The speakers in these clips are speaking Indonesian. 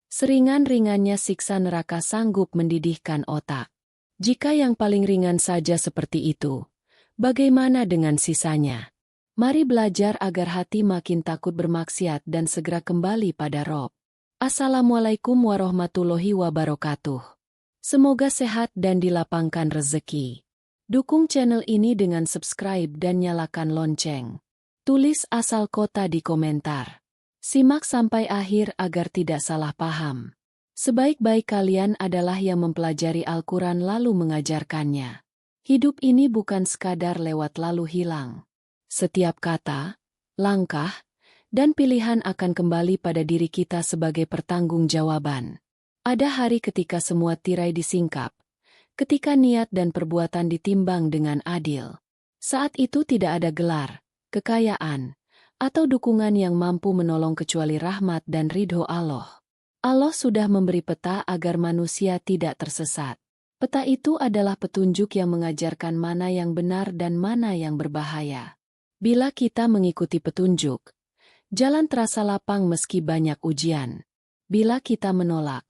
Seringan-ringannya siksa neraka sanggup mendidihkan otak. Jika yang paling ringan saja seperti itu, bagaimana dengan sisanya? Mari belajar agar hati makin takut bermaksiat dan segera kembali pada Rob. Assalamualaikum warahmatullahi wabarakatuh. Semoga sehat dan dilapangkan rezeki. Dukung channel ini dengan subscribe dan nyalakan lonceng. Tulis asal kota di komentar. Simak sampai akhir agar tidak salah paham. Sebaik-baik kalian adalah yang mempelajari Al-Quran lalu mengajarkannya. Hidup ini bukan sekadar lewat lalu hilang. Setiap kata, langkah, dan pilihan akan kembali pada diri kita sebagai pertanggungjawaban. Ada hari ketika semua tirai disingkap, ketika niat dan perbuatan ditimbang dengan adil. Saat itu tidak ada gelar, kekayaan, atau dukungan yang mampu menolong kecuali rahmat dan ridho Allah. Allah sudah memberi peta agar manusia tidak tersesat. Peta itu adalah petunjuk yang mengajarkan mana yang benar dan mana yang berbahaya. Bila kita mengikuti petunjuk, jalan terasa lapang meski banyak ujian. Bila kita menolak,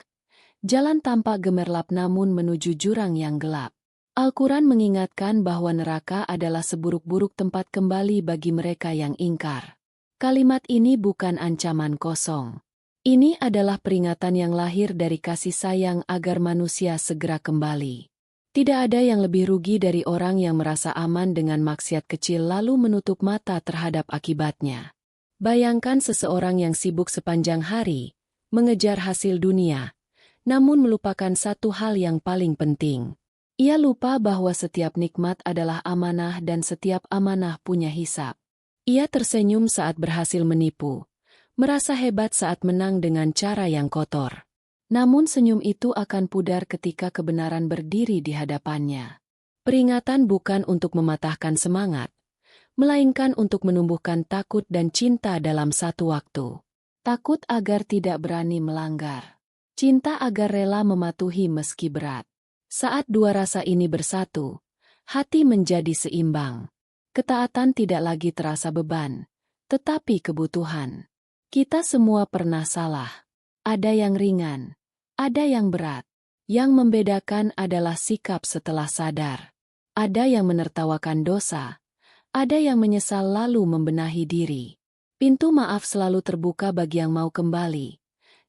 jalan tampak gemerlap namun menuju jurang yang gelap. Al-Quran mengingatkan bahwa neraka adalah seburuk-buruk tempat kembali bagi mereka yang ingkar. Kalimat ini bukan ancaman kosong. Ini adalah peringatan yang lahir dari kasih sayang agar manusia segera kembali. Tidak ada yang lebih rugi dari orang yang merasa aman dengan maksiat kecil lalu menutup mata terhadap akibatnya. Bayangkan seseorang yang sibuk sepanjang hari, mengejar hasil dunia, namun melupakan satu hal yang paling penting. Ia lupa bahwa setiap nikmat adalah amanah dan setiap amanah punya hisab. Ia tersenyum saat berhasil menipu, merasa hebat saat menang dengan cara yang kotor. Namun senyum itu akan pudar ketika kebenaran berdiri di hadapannya. Peringatan bukan untuk mematahkan semangat, melainkan untuk menumbuhkan takut dan cinta dalam satu waktu. Takut agar tidak berani melanggar. Cinta agar rela mematuhi meski berat. Saat dua rasa ini bersatu, hati menjadi seimbang. Ketaatan tidak lagi terasa beban, tetapi kebutuhan. Kita semua pernah salah. Ada yang ringan, ada yang berat. Yang membedakan adalah sikap setelah sadar. Ada yang menertawakan dosa, ada yang menyesal lalu membenahi diri. Pintu maaf selalu terbuka bagi yang mau kembali.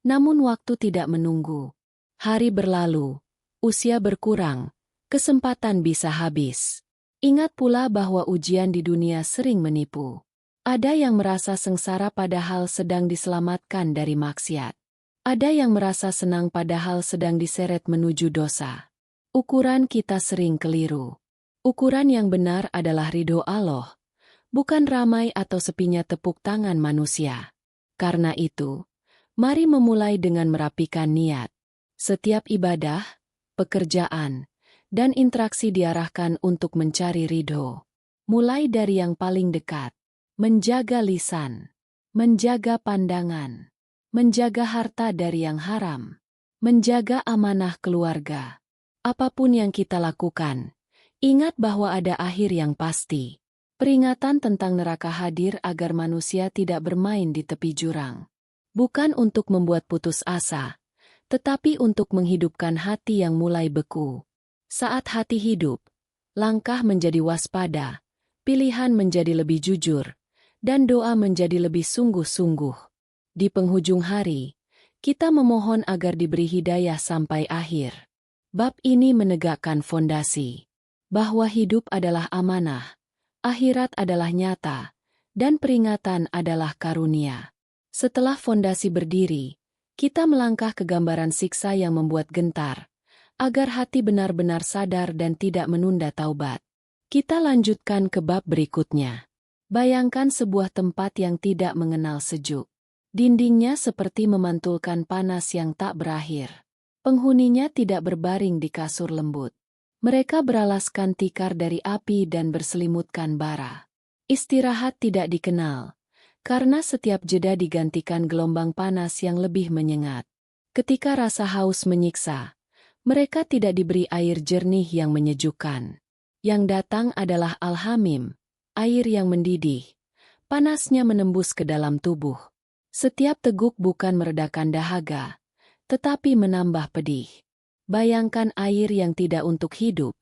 Namun waktu tidak menunggu. Hari berlalu, usia berkurang, kesempatan bisa habis. Ingat pula bahwa ujian di dunia sering menipu. Ada yang merasa sengsara padahal sedang diselamatkan dari maksiat. Ada yang merasa senang padahal sedang diseret menuju dosa. Ukuran kita sering keliru. Ukuran yang benar adalah ridho Allah, bukan ramai atau sepinya tepuk tangan manusia. Karena itu, mari memulai dengan merapikan niat. Setiap ibadah, pekerjaan, dan interaksi diarahkan untuk mencari ridho. Mulai dari yang paling dekat. Menjaga lisan, menjaga pandangan, menjaga harta dari yang haram, menjaga amanah keluarga. Apapun yang kita lakukan, ingat bahwa ada akhir yang pasti. Peringatan tentang neraka hadir agar manusia tidak bermain di tepi jurang. Bukan untuk membuat putus asa, tetapi untuk menghidupkan hati yang mulai beku. Saat hati hidup, langkah menjadi waspada, pilihan menjadi lebih jujur, dan doa menjadi lebih sungguh-sungguh. Di penghujung hari, kita memohon agar diberi hidayah sampai akhir. Bab ini menegakkan fondasi, bahwa hidup adalah amanah, akhirat adalah nyata, dan peringatan adalah karunia. Setelah fondasi berdiri, kita melangkah ke gambaran siksa yang membuat gentar, agar hati benar-benar sadar dan tidak menunda taubat. Kita lanjutkan ke bab berikutnya. Bayangkan sebuah tempat yang tidak mengenal sejuk. Dindingnya seperti memantulkan panas yang tak berakhir. Penghuninya tidak berbaring di kasur lembut. Mereka beralaskan tikar dari api dan berselimutkan bara. Istirahat tidak dikenal, karena setiap jeda digantikan gelombang panas yang lebih menyengat. Ketika rasa haus menyiksa, mereka tidak diberi air jernih yang menyejukkan. Yang datang adalah al-hamim, air yang mendidih. Panasnya menembus ke dalam tubuh. Setiap teguk bukan meredakan dahaga, tetapi menambah pedih. Bayangkan air yang tidak untuk hidup,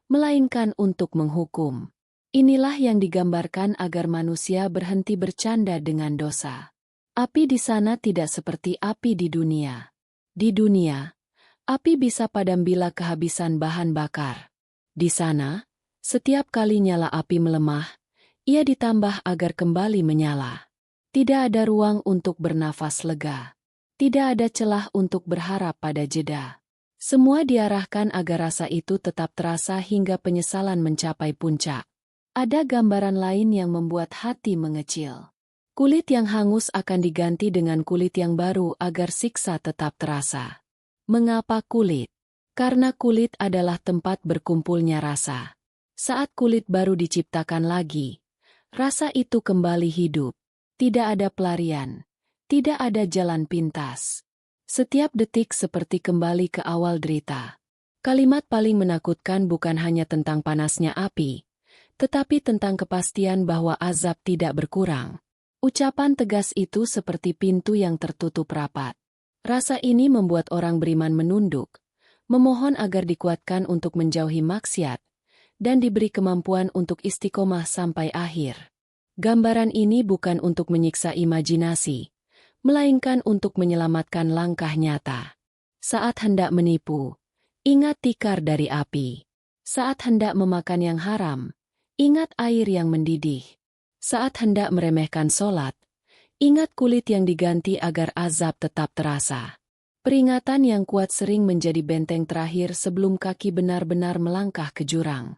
melainkan untuk menghukum. Inilah yang digambarkan agar manusia berhenti bercanda dengan dosa. Api di sana tidak seperti api di dunia. Di dunia, api bisa padam bila kehabisan bahan bakar. Di sana, setiap kali nyala api melemah, ia ditambah agar kembali menyala. Tidak ada ruang untuk bernafas lega. Tidak ada celah untuk berharap pada jeda. Semua diarahkan agar rasa itu tetap terasa hingga penyesalan mencapai puncak. Ada gambaran lain yang membuat hati mengecil. Kulit yang hangus akan diganti dengan kulit yang baru agar siksa tetap terasa. Mengapa kulit? Karena kulit adalah tempat berkumpulnya rasa. Saat kulit baru diciptakan lagi, rasa itu kembali hidup. Tidak ada pelarian. Tidak ada jalan pintas. Setiap detik seperti kembali ke awal derita. Kalimat paling menakutkan bukan hanya tentang panasnya api, tetapi tentang kepastian bahwa azab tidak berkurang. Ucapan tegas itu seperti pintu yang tertutup rapat. Rasa ini membuat orang beriman menunduk, memohon agar dikuatkan untuk menjauhi maksiat, dan diberi kemampuan untuk istiqomah sampai akhir. Gambaran ini bukan untuk menyiksa imajinasi, melainkan untuk menyelamatkan langkah nyata. Saat hendak menipu, ingat tikar dari api. Saat hendak memakan yang haram, ingat air yang mendidih. Saat hendak meremehkan sholat, ingat kulit yang diganti agar azab tetap terasa. Peringatan yang kuat sering menjadi benteng terakhir sebelum kaki benar-benar melangkah ke jurang.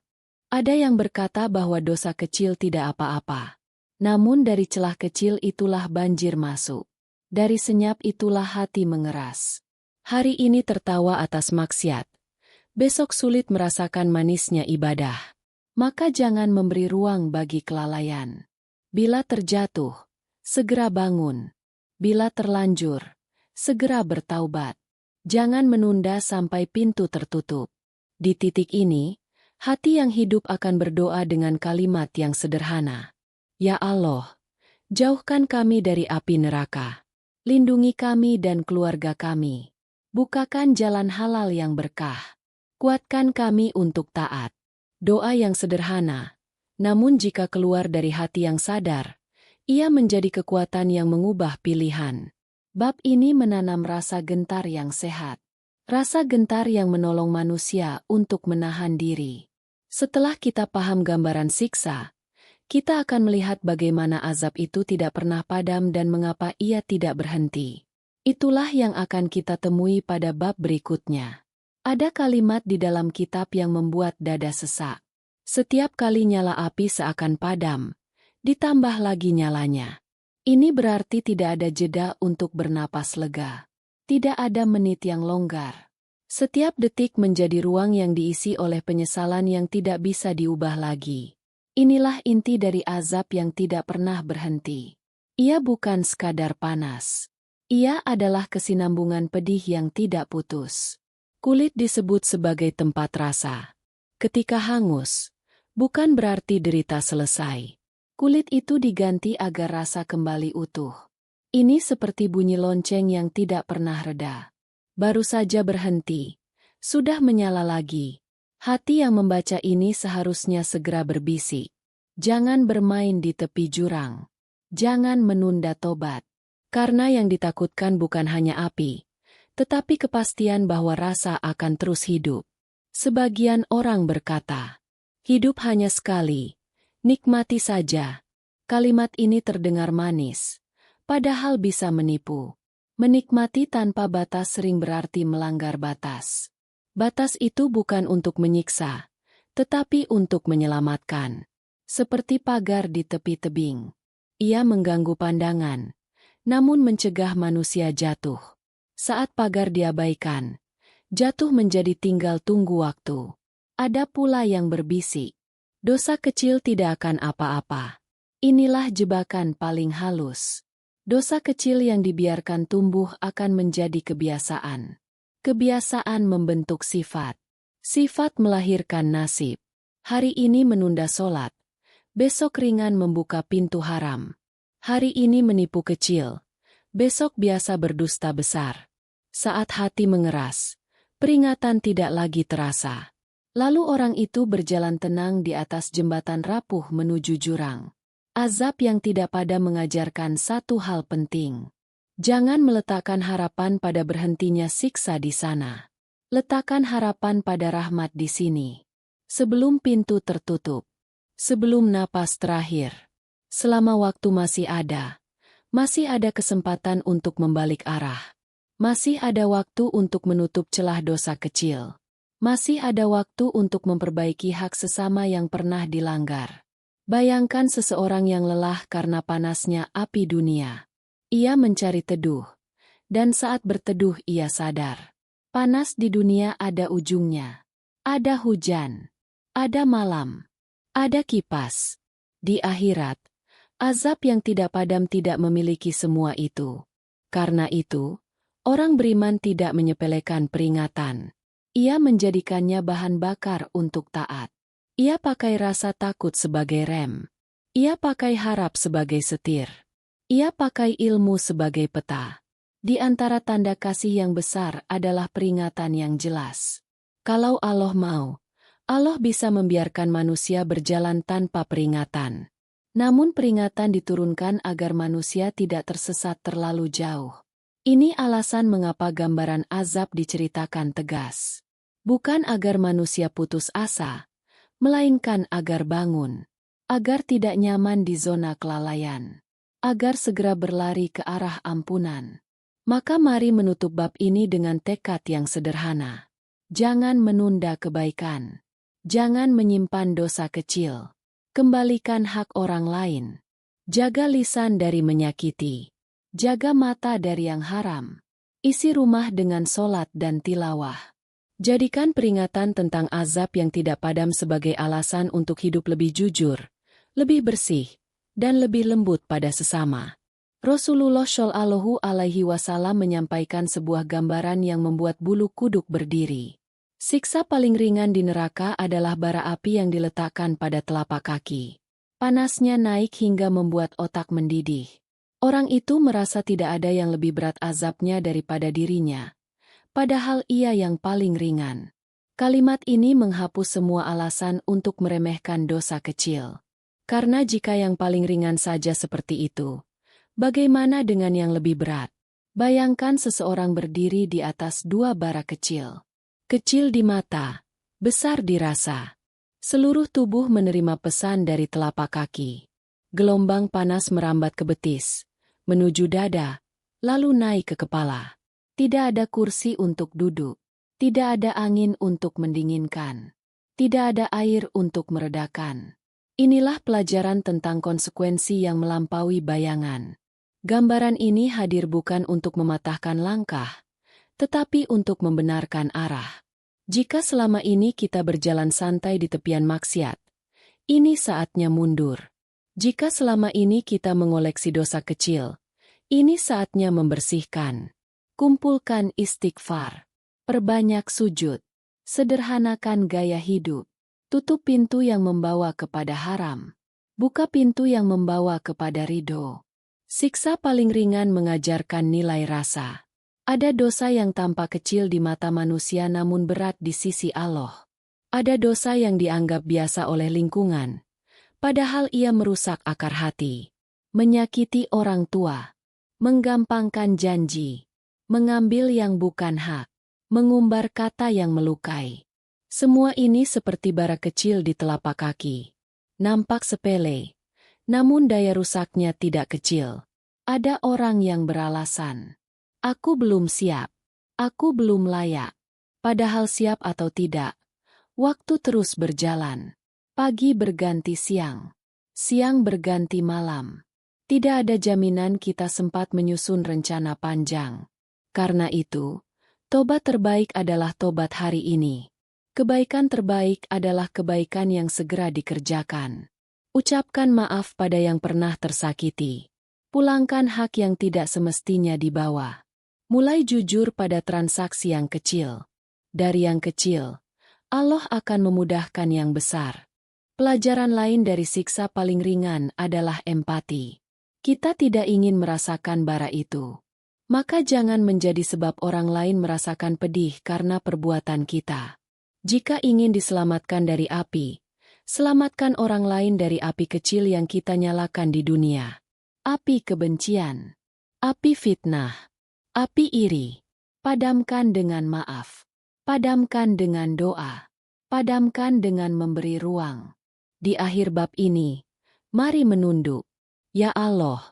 Ada yang berkata bahwa dosa kecil tidak apa-apa. Namun dari celah kecil itulah banjir masuk. Dari senyap itulah hati mengeras. Hari ini tertawa atas maksiat. Besok sulit merasakan manisnya ibadah. Maka jangan memberi ruang bagi kelalaian. Bila terjatuh, segera bangun. Bila terlanjur, segera bertaubat. Jangan menunda sampai pintu tertutup. Di titik ini, hati yang hidup akan berdoa dengan kalimat yang sederhana. Ya Allah, jauhkan kami dari api neraka. Lindungi kami dan keluarga kami. Bukakan jalan halal yang berkah. Kuatkan kami untuk taat. Doa yang sederhana, namun jika keluar dari hati yang sadar, ia menjadi kekuatan yang mengubah pilihan. Bab ini menanam rasa gentar yang sehat. Rasa gentar yang menolong manusia untuk menahan diri. Setelah kita paham gambaran siksa, kita akan melihat bagaimana azab itu tidak pernah padam dan mengapa ia tidak berhenti. Itulah yang akan kita temui pada bab berikutnya. Ada kalimat di dalam kitab yang membuat dada sesak. Setiap kali nyala api seakan padam, ditambah lagi nyalanya. Ini berarti tidak ada jeda untuk bernapas lega. Tidak ada menit yang longgar. Setiap detik menjadi ruang yang diisi oleh penyesalan yang tidak bisa diubah lagi. Inilah inti dari azab yang tidak pernah berhenti. Ia bukan sekadar panas. Ia adalah kesinambungan pedih yang tidak putus. Kulit disebut sebagai tempat rasa. Ketika hangus, bukan berarti derita selesai. Kulit itu diganti agar rasa kembali utuh. Ini seperti bunyi lonceng yang tidak pernah reda. Baru saja berhenti, sudah menyala lagi. Hati yang membaca ini seharusnya segera berbisik. Jangan bermain di tepi jurang. Jangan menunda tobat. Karena yang ditakutkan bukan hanya api, tetapi kepastian bahwa rasa akan terus hidup. Sebagian orang berkata, hidup hanya sekali, nikmati saja. Kalimat ini terdengar manis, padahal bisa menipu. Menikmati tanpa batas sering berarti melanggar batas. Batas itu bukan untuk menyiksa, tetapi untuk menyelamatkan. Seperti pagar di tepi tebing. Ia mengganggu pandangan, namun mencegah manusia jatuh. Saat pagar diabaikan, jatuh menjadi tinggal tunggu waktu. Ada pula yang berbisik, dosa kecil tidak akan apa-apa. Inilah jebakan paling halus. Dosa kecil yang dibiarkan tumbuh akan menjadi kebiasaan. Kebiasaan membentuk sifat. Sifat melahirkan nasib. Hari ini menunda sholat. Besok ringan membuka pintu haram. Hari ini menipu kecil. Besok biasa berdusta besar. Saat hati mengeras, peringatan tidak lagi terasa. Lalu orang itu berjalan tenang di atas jembatan rapuh menuju jurang. Azab yang tidak pada mengajarkan satu hal penting. Jangan meletakkan harapan pada berhentinya siksa di sana. Letakkan harapan pada rahmat di sini. Sebelum pintu tertutup. Sebelum napas terakhir. Selama waktu masih ada kesempatan untuk membalik arah. Masih ada waktu untuk menutup celah dosa kecil. Masih ada waktu untuk memperbaiki hak sesama yang pernah dilanggar. Bayangkan seseorang yang lelah karena panasnya api dunia. Ia mencari teduh. Dan saat berteduh ia sadar. Panas di dunia ada ujungnya. Ada hujan. Ada malam. Ada kipas. Di akhirat, azab yang tidak padam tidak memiliki semua itu. Karena itu, orang beriman tidak menyepelekan peringatan. Ia menjadikannya bahan bakar untuk taat. Ia pakai rasa takut sebagai rem. Ia pakai harap sebagai setir. Ia pakai ilmu sebagai peta. Di antara tanda kasih yang besar adalah peringatan yang jelas. Kalau Allah mau, Allah bisa membiarkan manusia berjalan tanpa peringatan. Namun peringatan diturunkan agar manusia tidak tersesat terlalu jauh. Ini alasan mengapa gambaran azab diceritakan tegas. Bukan agar manusia putus asa, melainkan agar bangun. Agar tidak nyaman di zona kelalaian. Agar segera berlari ke arah ampunan. Maka mari menutup bab ini dengan tekad yang sederhana. Jangan menunda kebaikan. Jangan menyimpan dosa kecil. Kembalikan hak orang lain. Jaga lisan dari menyakiti. Jaga mata dari yang haram. Isi rumah dengan solat dan tilawah. Jadikan peringatan tentang azab yang tidak padam sebagai alasan untuk hidup lebih jujur, lebih bersih, dan lebih lembut pada sesama. Rasulullah Shallallahu Alaihi Wasallam menyampaikan sebuah gambaran yang membuat bulu kuduk berdiri. Siksa paling ringan di neraka adalah bara api yang diletakkan pada telapak kaki. Panasnya naik hingga membuat otak mendidih. Orang itu merasa tidak ada yang lebih berat azabnya daripada dirinya. Padahal ia yang paling ringan. Kalimat ini menghapus semua alasan untuk meremehkan dosa kecil. Karena jika yang paling ringan saja seperti itu, bagaimana dengan yang lebih berat? Bayangkan seseorang berdiri di atas dua bara kecil. Kecil di mata, besar di rasa. Seluruh tubuh menerima pesan dari telapak kaki. Gelombang panas merambat ke betis, menuju dada, lalu naik ke kepala. Tidak ada kursi untuk duduk. Tidak ada angin untuk mendinginkan. Tidak ada air untuk meredakan. Inilah pelajaran tentang konsekuensi yang melampaui bayangan. Gambaran ini hadir bukan untuk mematahkan langkah, tetapi untuk membenarkan arah. Jika selama ini kita berjalan santai di tepian maksiat, ini saatnya mundur. Jika selama ini kita mengoleksi dosa kecil, ini saatnya membersihkan. Kumpulkan istighfar. Perbanyak sujud. Sederhanakan gaya hidup. Tutup pintu yang membawa kepada haram. Buka pintu yang membawa kepada ridho. Siksa paling ringan mengajarkan nilai rasa. Ada dosa yang tampak kecil di mata manusia namun berat di sisi Allah. Ada dosa yang dianggap biasa oleh lingkungan, padahal ia merusak akar hati. Menyakiti orang tua. Menggampangkan janji. Mengambil yang bukan hak. Mengumbar kata yang melukai. Semua ini seperti bara kecil di telapak kaki. Nampak sepele, namun daya rusaknya tidak kecil. Ada orang yang beralasan, "Aku belum siap. Aku belum layak." Padahal siap atau tidak, waktu terus berjalan. Pagi berganti siang. Siang berganti malam. Tidak ada jaminan kita sempat menyusun rencana panjang. Karena itu, tobat terbaik adalah tobat hari ini. Kebaikan terbaik adalah kebaikan yang segera dikerjakan. Ucapkan maaf pada yang pernah tersakiti. Pulangkan hak yang tidak semestinya dibawa. Mulai jujur pada transaksi yang kecil. Dari yang kecil, Allah akan memudahkan yang besar. Pelajaran lain dari siksa paling ringan adalah empati. Kita tidak ingin merasakan bara itu. Maka jangan menjadi sebab orang lain merasakan pedih karena perbuatan kita. Jika ingin diselamatkan dari api, selamatkan orang lain dari api kecil yang kita nyalakan di dunia. Api kebencian, api fitnah, api iri. Padamkan dengan maaf, padamkan dengan doa, padamkan dengan memberi ruang. Di akhir bab ini, mari menunduk. Ya Allah,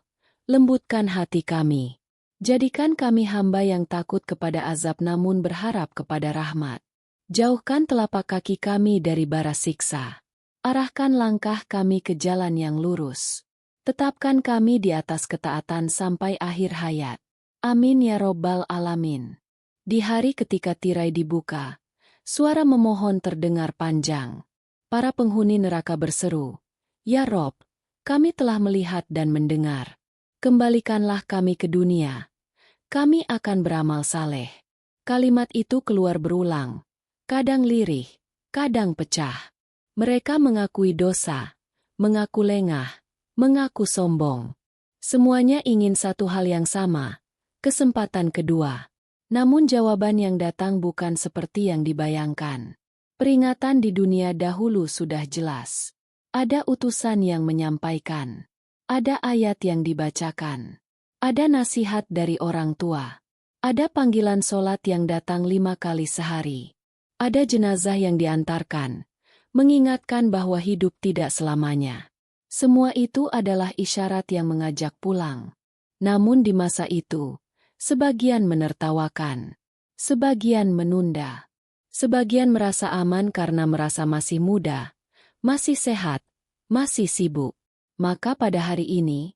lembutkan hati kami. Jadikan kami hamba yang takut kepada azab namun berharap kepada rahmat. Jauhkan telapak kaki kami dari bara siksa. Arahkan langkah kami ke jalan yang lurus. Tetapkan kami di atas ketaatan sampai akhir hayat. Amin ya Robbal Alamin. Di hari ketika tirai dibuka, suara memohon terdengar panjang. Para penghuni neraka berseru, "Ya Rob, kami telah melihat dan mendengar. Kembalikanlah kami ke dunia. Kami akan beramal saleh." Kalimat itu keluar berulang, kadang lirih, kadang pecah. Mereka mengakui dosa, mengaku lengah, mengaku sombong. Semuanya ingin satu hal yang sama, kesempatan kedua. Namun jawaban yang datang bukan seperti yang dibayangkan. Peringatan di dunia dahulu sudah jelas. Ada utusan yang menyampaikan. Ada ayat yang dibacakan. Ada nasihat dari orang tua. Ada panggilan solat yang datang 5 kali sehari. Ada jenazah yang diantarkan, mengingatkan bahwa hidup tidak selamanya. Semua itu adalah isyarat yang mengajak pulang. Namun di masa itu, sebagian menertawakan, sebagian menunda. Sebagian merasa aman karena merasa masih muda, masih sehat, masih sibuk. Maka pada hari ini,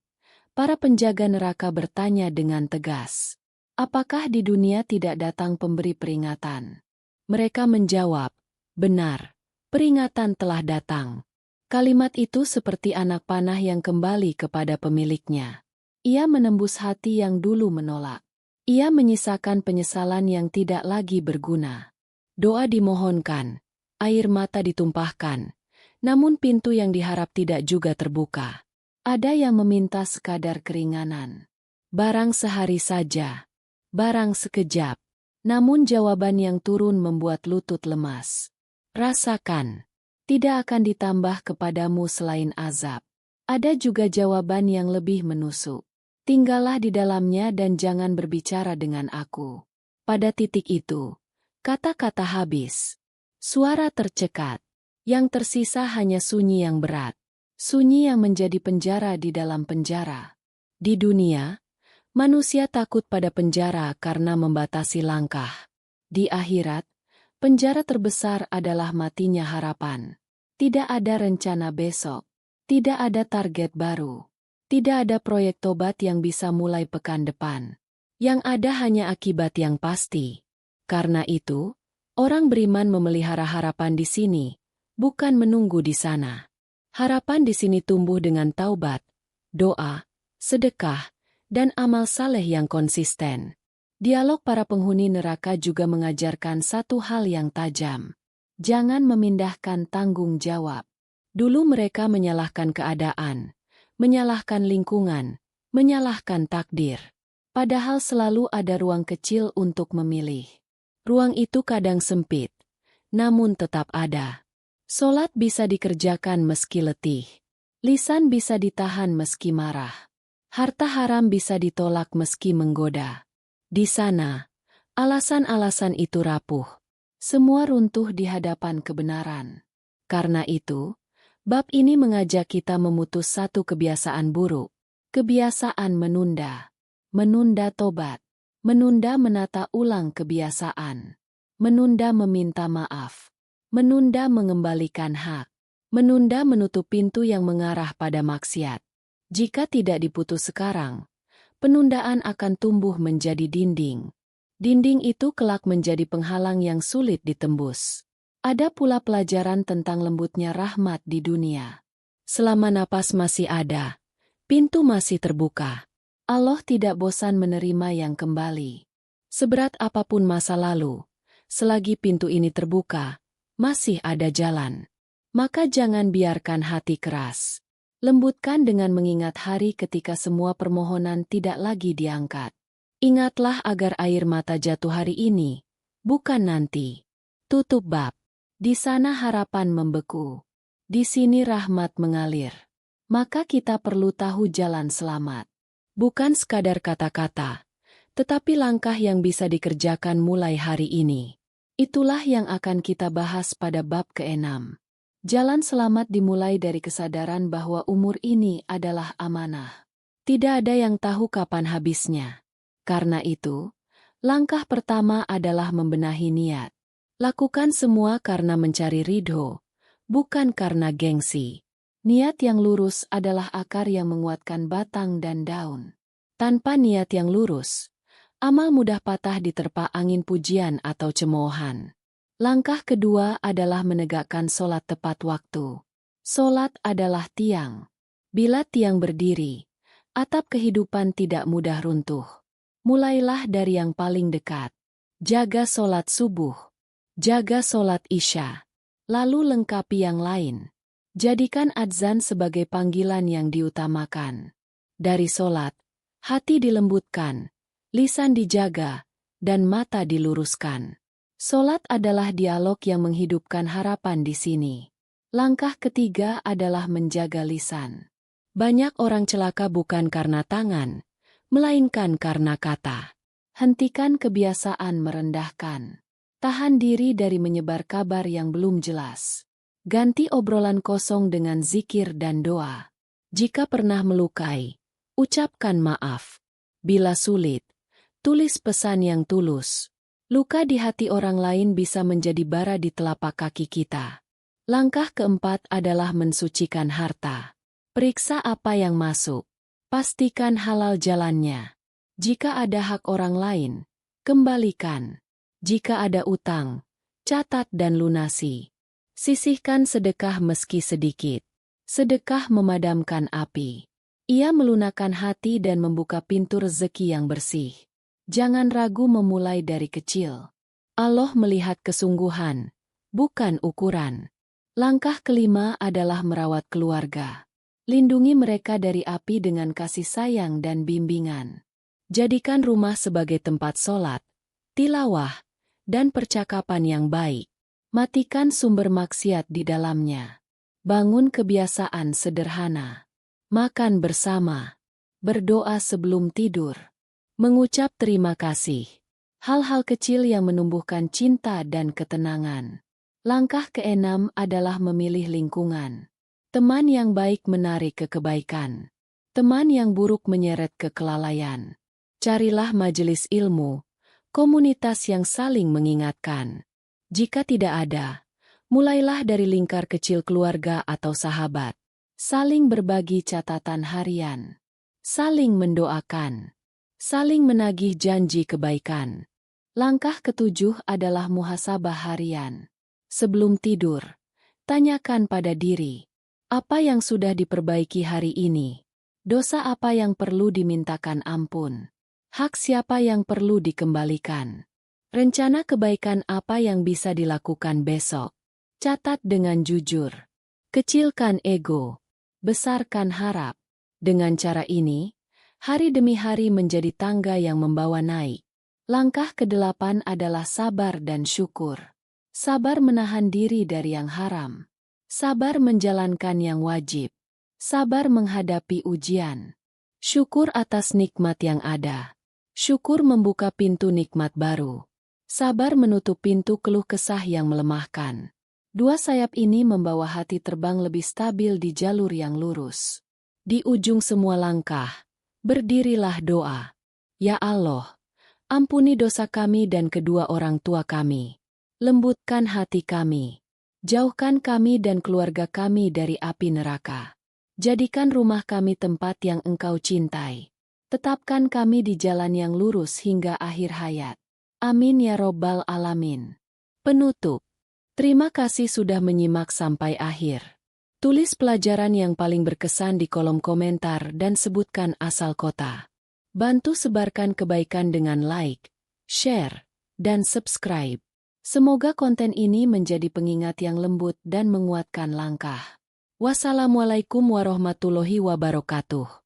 para penjaga neraka bertanya dengan tegas, apakah di dunia tidak datang pemberi peringatan? Mereka menjawab, benar, peringatan telah datang. Kalimat itu seperti anak panah yang kembali kepada pemiliknya. Ia menembus hati yang dulu menolak. Ia menyisakan penyesalan yang tidak lagi berguna. Doa dimohonkan, air mata ditumpahkan, namun pintu yang diharap tidak juga terbuka. Ada yang meminta sekadar keringanan. Barang sehari saja. Barang sekejap. Namun jawaban yang turun membuat lutut lemas. Rasakan. Tidak akan ditambah kepadamu selain azab. Ada juga jawaban yang lebih menusuk. Tinggallah di dalamnya dan jangan berbicara dengan aku. Pada titik itu, kata-kata habis. Suara tercekat. Yang tersisa hanya sunyi yang berat. Sunyi yang menjadi penjara di dalam penjara. Di dunia, manusia takut pada penjara karena membatasi langkah. Di akhirat, penjara terbesar adalah matinya harapan. Tidak ada rencana besok. Tidak ada target baru. Tidak ada proyek tobat yang bisa mulai pekan depan. Yang ada hanya akibat yang pasti. Karena itu, orang beriman memelihara harapan di sini, bukan menunggu di sana. Harapan di sini tumbuh dengan taubat, doa, sedekah, dan amal saleh yang konsisten. Dialog para penghuni neraka juga mengajarkan satu hal yang tajam. Jangan memindahkan tanggung jawab. Dulu mereka menyalahkan keadaan, menyalahkan lingkungan, menyalahkan takdir. Padahal selalu ada ruang kecil untuk memilih. Ruang itu kadang sempit, namun tetap ada. Solat bisa dikerjakan meski letih. Lisan bisa ditahan meski marah. Harta haram bisa ditolak meski menggoda. Di sana, alasan-alasan itu rapuh. Semua runtuh di hadapan kebenaran. Karena itu, bab ini mengajak kita memutus satu kebiasaan buruk. Kebiasaan menunda. Menunda tobat. Menunda menata ulang kebiasaan. Menunda meminta maaf. Menunda mengembalikan hak. Menunda menutup pintu yang mengarah pada maksiat. Jika tidak diputus sekarang, penundaan akan tumbuh menjadi dinding. Dinding itu kelak menjadi penghalang yang sulit ditembus. Ada pula pelajaran tentang lembutnya rahmat di dunia. Selama napas masih ada, pintu masih terbuka. Allah tidak bosan menerima yang kembali. Seberat apapun masa lalu, selagi pintu ini terbuka, masih ada jalan. Maka jangan biarkan hati keras. Lembutkan dengan mengingat hari ketika semua permohonan tidak lagi diangkat. Ingatlah agar air mata jatuh hari ini, bukan nanti. Tutup bab. Di sana harapan membeku. Di sini rahmat mengalir. Maka kita perlu tahu jalan selamat. Bukan sekadar kata-kata, tetapi langkah yang bisa dikerjakan mulai hari ini. Itulah yang akan kita bahas pada bab ke-6. Jalan selamat dimulai dari kesadaran bahwa umur ini adalah amanah. Tidak ada yang tahu kapan habisnya. Karena itu, langkah pertama adalah membenahi niat. Lakukan semua karena mencari ridho, bukan karena gengsi. Niat yang lurus adalah akar yang menguatkan batang dan daun. Tanpa niat yang lurus, amal mudah patah diterpa angin pujian atau cemoohan. Langkah kedua adalah menegakkan sholat tepat waktu. Sholat adalah tiang. Bila tiang berdiri, atap kehidupan tidak mudah runtuh. Mulailah dari yang paling dekat. Jaga sholat subuh. Jaga sholat isya. Lalu lengkapi yang lain. Jadikan adzan sebagai panggilan yang diutamakan. Dari sholat, hati dilembutkan, lisan dijaga, dan mata diluruskan. Sholat adalah dialog yang menghidupkan harapan di sini. Langkah ketiga adalah menjaga lisan. Banyak orang celaka bukan karena tangan, melainkan karena kata. Hentikan kebiasaan merendahkan. Tahan diri dari menyebar kabar yang belum jelas. Ganti obrolan kosong dengan zikir dan doa. Jika pernah melukai, ucapkan maaf. Bila sulit, tulis pesan yang tulus. Luka di hati orang lain bisa menjadi bara di telapak kaki kita. Langkah keempat adalah mensucikan harta. Periksa apa yang masuk. Pastikan halal jalannya. Jika ada hak orang lain, kembalikan. Jika ada utang, catat dan lunasi. Sisihkan sedekah meski sedikit. Sedekah memadamkan api. Ia melunakkan hati dan membuka pintu rezeki yang bersih. Jangan ragu memulai dari kecil. Allah melihat kesungguhan, bukan ukuran. Langkah kelima adalah merawat keluarga. Lindungi mereka dari api dengan kasih sayang dan bimbingan. Jadikan rumah sebagai tempat sholat, tilawah, dan percakapan yang baik. Matikan sumber maksiat di dalamnya. Bangun kebiasaan sederhana. Makan bersama. Berdoa sebelum tidur. Mengucap terima kasih. Hal-hal kecil yang menumbuhkan cinta dan ketenangan. Langkah keenam adalah memilih lingkungan. Teman yang baik menarik ke kebaikan. Teman yang buruk menyeret ke kelalaian. Carilah majelis ilmu, komunitas yang saling mengingatkan. Jika tidak ada, mulailah dari lingkar kecil keluarga atau sahabat. Saling berbagi catatan harian. Saling mendoakan. Saling menagih janji kebaikan. Langkah ketujuh adalah muhasabah harian. Sebelum tidur, tanyakan pada diri, apa yang sudah diperbaiki hari ini? Dosa apa yang perlu dimintakan ampun? Hak siapa yang perlu dikembalikan? Rencana kebaikan apa yang bisa dilakukan besok? Catat dengan jujur. Kecilkan ego. Besarkan harap. Dengan cara ini, hari demi hari menjadi tangga yang membawa naik. Langkah ke-8 adalah sabar dan syukur. Sabar menahan diri dari yang haram. Sabar menjalankan yang wajib. Sabar menghadapi ujian. Syukur atas nikmat yang ada. Syukur membuka pintu nikmat baru. Sabar menutup pintu keluh kesah yang melemahkan. Dua sayap ini membawa hati terbang lebih stabil di jalur yang lurus. Di ujung semua langkah, berdirilah doa. Ya Allah, ampuni dosa kami dan kedua orang tua kami. Lembutkan hati kami. Jauhkan kami dan keluarga kami dari api neraka. Jadikan rumah kami tempat yang Engkau cintai. Tetapkan kami di jalan yang lurus hingga akhir hayat. Amin ya Robbal Alamin. Penutup. Terima kasih sudah menyimak sampai akhir. Tulis pelajaran yang paling berkesan di kolom komentar dan sebutkan asal kota. Bantu sebarkan kebaikan dengan like, share, dan subscribe. Semoga konten ini menjadi pengingat yang lembut dan menguatkan langkah. Wassalamualaikum warahmatullahi wabarakatuh.